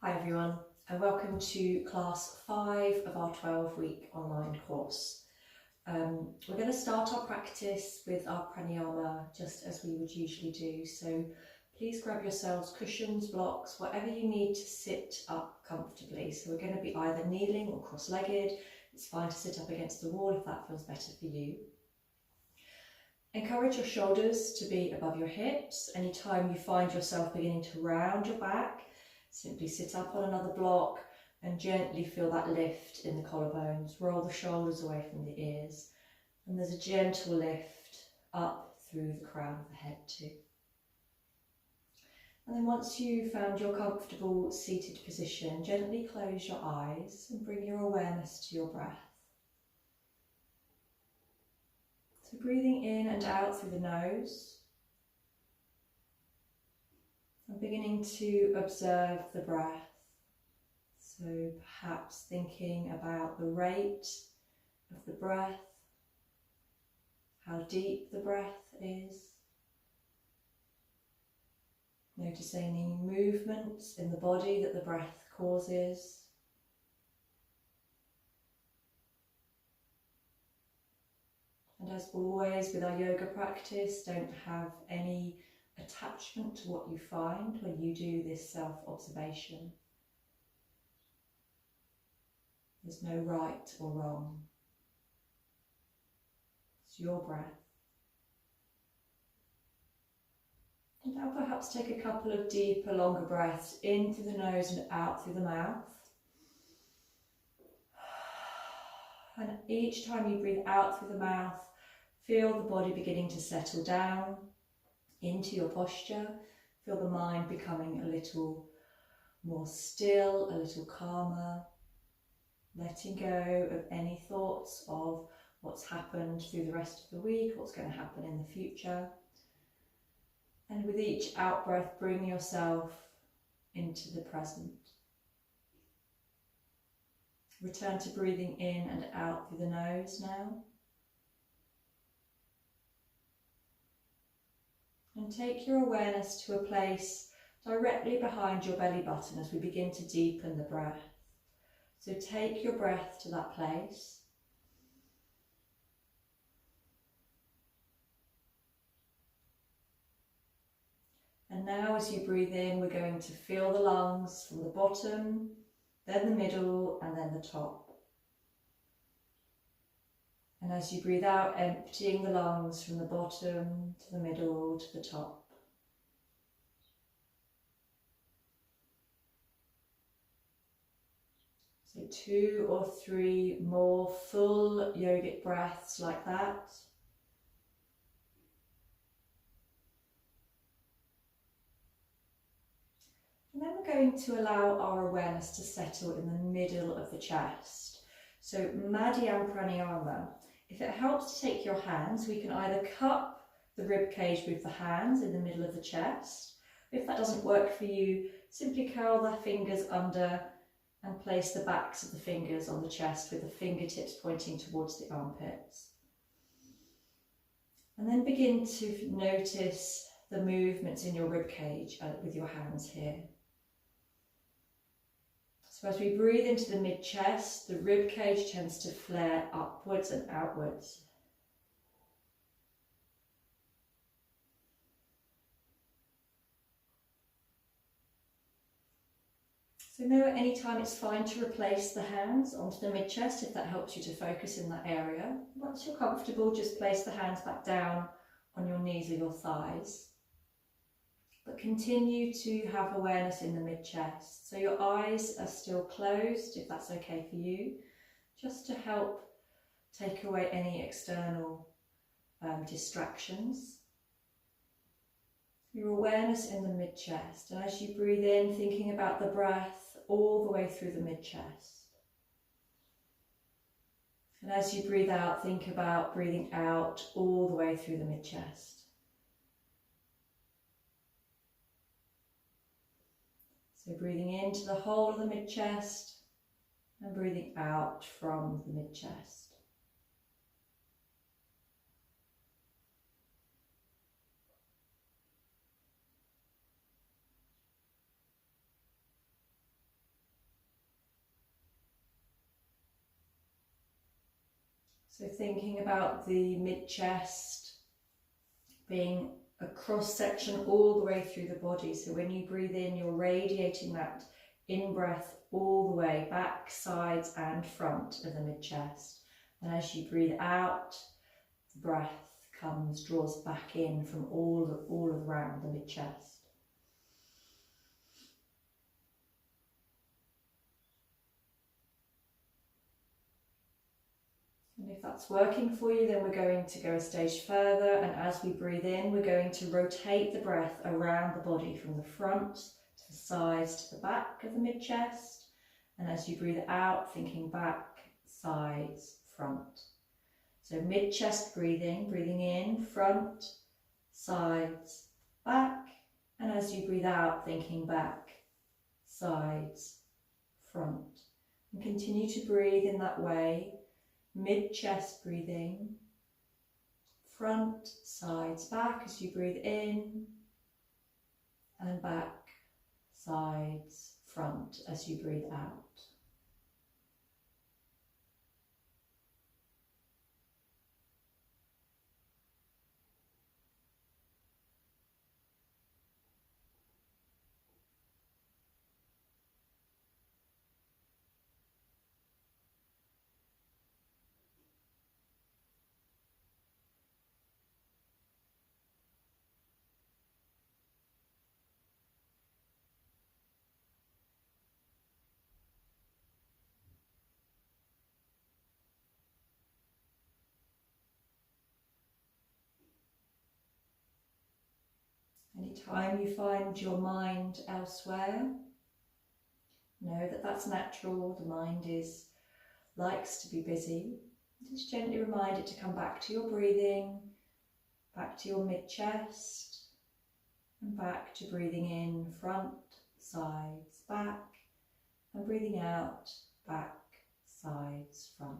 Hi everyone, and welcome to class 5 of our 12-week online course. We're going to start our practice with our pranayama just as we would usually do, so please grab yourselves cushions, blocks, whatever you need to sit up comfortably. So we're going to be either kneeling or cross-legged. It's fine to sit up against the wall if that feels better for you. Encourage your shoulders to be above your hips. Anytime you find yourself beginning to round your back, simply sit up on another block and gently feel that lift in the collarbones. Roll the shoulders away from the ears. And there's a gentle lift up through the crown of the head too. And then once you've found your comfortable seated position, gently close your eyes and bring your awareness to your breath. So breathing in and out through the nose. And beginning to observe the breath. So perhaps thinking about the rate of the breath, how deep the breath is. Notice any movements in the body that the breath causes. And as always with our yoga practice, don't have any attachment to what you find when you do this self-observation. There's no right or wrong. It's your breath. And now perhaps take a couple of deeper, longer breaths in through the nose and out through the mouth. And each time you breathe out through the mouth, feel the body beginning to settle down into your posture. Feel the mind becoming a little more still, a little calmer, letting go of any thoughts of what's happened through the rest of the week, what's going to happen in the future. And with each out-breath, bring yourself into the present. Return to breathing in and out through the nose now. And take your awareness to a place directly behind your belly button as we begin to deepen the breath. So take your breath to that place. And now as you breathe in, we're going to feel the lungs from the bottom, then the middle, and then the top. And as you breathe out, emptying the lungs from the bottom to the middle to the top. So 2 or 3 more full yogic breaths like that. And then we're going to allow our awareness to settle in the middle of the chest. So madyham Pranayama. If it helps to take your hands, we can either cup the rib cage with the hands in the middle of the chest. If that doesn't work for you, simply curl the fingers under and place the backs of the fingers on the chest with the fingertips pointing towards the armpits. And then begin to notice the movements in your rib cage with your hands here. So as we breathe into the mid-chest, the rib cage tends to flare upwards and outwards. So now at any time it's fine to replace the hands onto the mid-chest if that helps you to focus in that area. Once you're comfortable, just place the hands back down on your knees or your thighs. But continue to have awareness in the mid-chest. So your eyes are still closed, if that's okay for you, just to help take away any external distractions. Your awareness in the mid-chest. And as you breathe in, thinking about the breath all the way through the mid-chest. And as you breathe out, think about breathing out all the way through the mid-chest. So breathing into the whole of the mid-chest and breathing out from the mid-chest. So thinking about the mid-chest being a cross section all the way through the body. So when you breathe in, you're radiating that in-breath all the way back, sides and front of the mid-chest. And as you breathe out, the breath draws back in from all around the mid-chest. And if that's working for you, then we're going to go a stage further, and as we breathe in, we're going to rotate the breath around the body from the front to the sides to the back of the mid-chest. And as you breathe out, thinking back, sides, front. So mid-chest breathing, breathing in, front, sides, back. And as you breathe out, thinking back, sides, front. And continue to breathe in that way. Mid-chest breathing, front, sides, back as you breathe in, and back, sides, front as you breathe out. Anytime you find your mind elsewhere, know that that's natural. The mind likes to be busy. Just gently remind it to come back to your breathing, back to your mid-chest, and back to breathing in, front, sides, back, and breathing out, back, sides, front.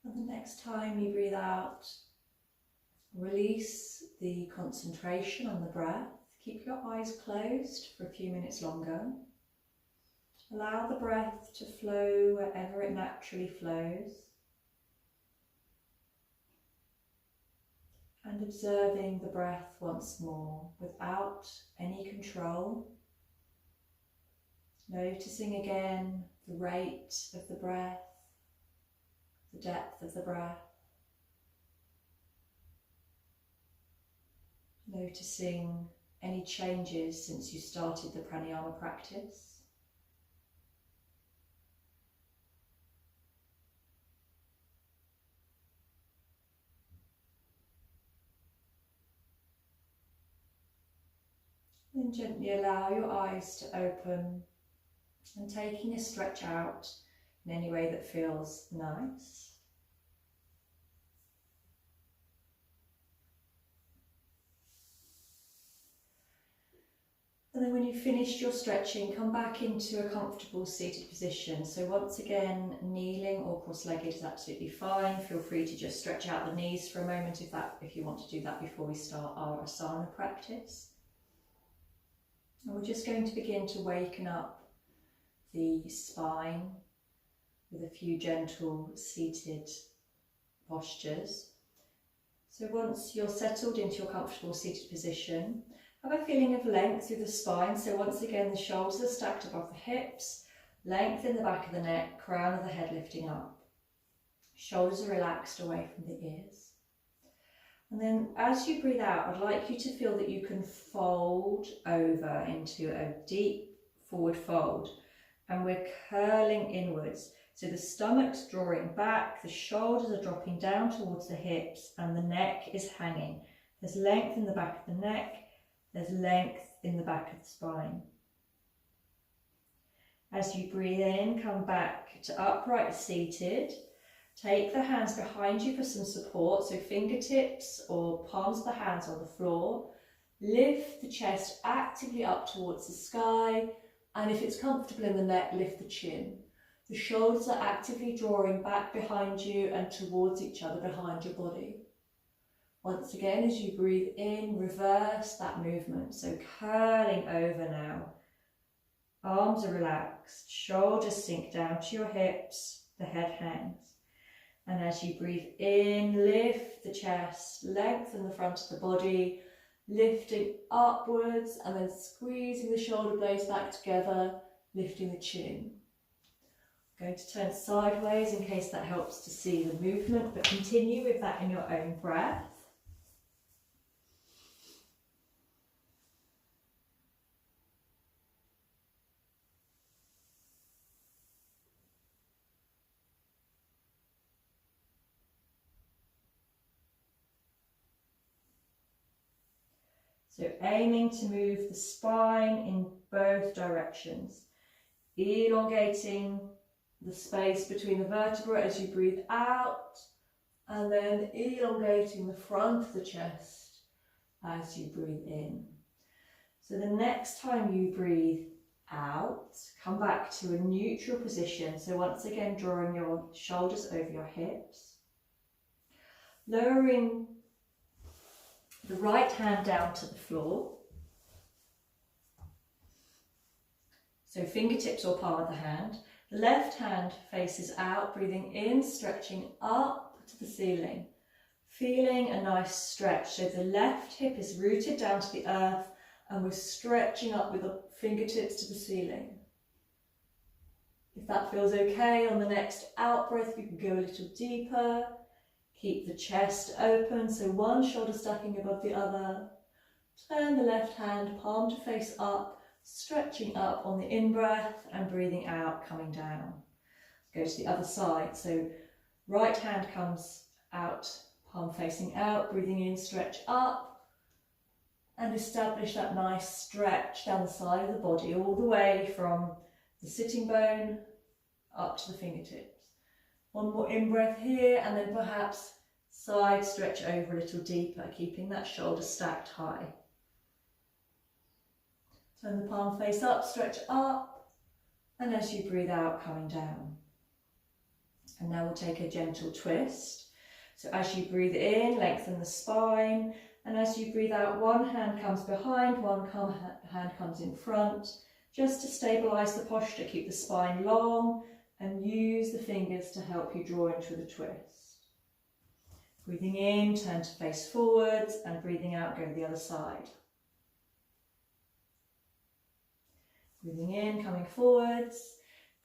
And the next time you breathe out, release the concentration on the breath. Keep your eyes closed for a few minutes longer. Allow the breath to flow wherever it naturally flows. And observing the breath once more without any control. Noticing again the rate of the breath, the depth of the breath. Noticing any changes since you started the pranayama practice. Then gently allow your eyes to open and taking a stretch out in any way that feels nice. And then when you've finished your stretching, come back into a comfortable seated position. So once again, kneeling or cross-legged is absolutely fine. Feel free to just stretch out the knees for a moment if you want to do that before we start our asana practice. And we're just going to begin to waken up the spine with a few gentle seated postures. So once you're settled into your comfortable seated position, have a feeling of length through the spine. So once again, the shoulders are stacked above the hips, length in the back of the neck, crown of the head lifting up. Shoulders are relaxed away from the ears. And then as you breathe out, I'd like you to feel that you can fold over into a deep forward fold. And we're curling inwards. So the stomach's drawing back, the shoulders are dropping down towards the hips, and the neck is hanging. There's length in the back of the neck, there's length in the back of the spine. As you breathe in, come back to upright seated. Take the hands behind you for some support, so fingertips or palms of the hands on the floor. Lift the chest actively up towards the sky, and if it's comfortable in the neck, lift the chin. The shoulders are actively drawing back behind you and towards each other behind your body. Once again, as you breathe in, reverse that movement, so curling over now. Arms are relaxed, shoulders sink down to your hips, the head hangs. And as you breathe in, lift the chest, lengthen the front of the body, lifting upwards and then squeezing the shoulder blades back together, lifting the chin. I'm going to turn sideways in case that helps to see the movement, but continue with that in your own breath. So aiming to move the spine in both directions, elongating the space between the vertebrae as you breathe out, and then elongating the front of the chest as you breathe in. So the next time you breathe out, come back to a neutral position. So once again, drawing your shoulders over your hips, lowering the right hand down to the floor. So fingertips or palm of the hand. The left hand faces out, breathing in, stretching up to the ceiling. Feeling a nice stretch. So the left hip is rooted down to the earth and we're stretching up with the fingertips to the ceiling. If that feels okay, on the next out breath, you can go a little deeper. Keep the chest open, so one shoulder stacking above the other. Turn the left hand, palm to face up, stretching up on the in-breath and breathing out, coming down. Go to the other side, so right hand comes out, palm facing out, breathing in, stretch up, and establish that nice stretch down the side of the body, all the way from the sitting bone up to the fingertips. One more in-breath here, and then perhaps side stretch over a little deeper, keeping that shoulder stacked high. Turn the palm face up, stretch up, and as you breathe out, coming down. And now we'll take a gentle twist. So as you breathe in, lengthen the spine, and as you breathe out, one hand comes behind, one hand comes in front, just to stabilise the posture. Keep the spine long, and use the fingers to help you draw into the twist. Breathing in, turn to face forwards, and breathing out, go to the other side. Breathing in, coming forwards,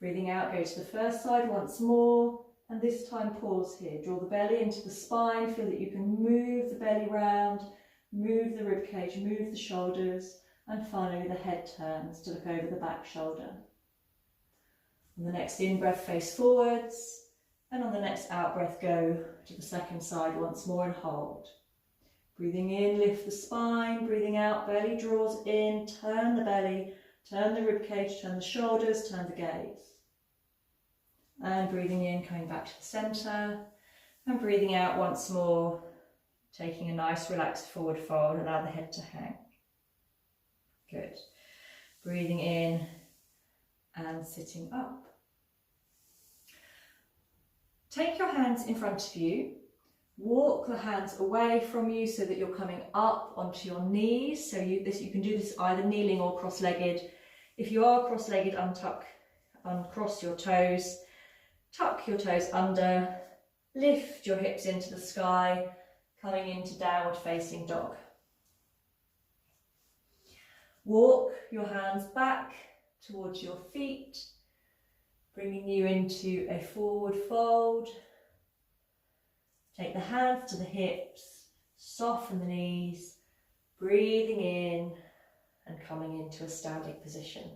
breathing out, go to the first side once more, and this time pause here. Draw the belly into the spine, feel that you can move the belly round, move the rib cage, move the shoulders, and finally the head turns to look over the back shoulder. On the next in-breath, face forwards, and on the next out-breath, go to the second side once more and hold. Breathing in, lift the spine, breathing out, belly draws in, turn the belly, turn the ribcage, turn the shoulders, turn the gaze. And breathing in, coming back to the centre, and breathing out once more, taking a nice relaxed forward fold, allow the head to hang. Good. Breathing in, and sitting up. Take your hands in front of you, walk the hands away from you so that you're coming up onto your knees. So you can do this either kneeling or cross-legged. If you are cross-legged, uncross your toes, tuck your toes under, lift your hips into the sky, coming into downward facing dog. Walk your hands back towards your feet, bringing you into a forward fold. Take the hands to the hips, Soften the knees, breathing in and coming into a standing position.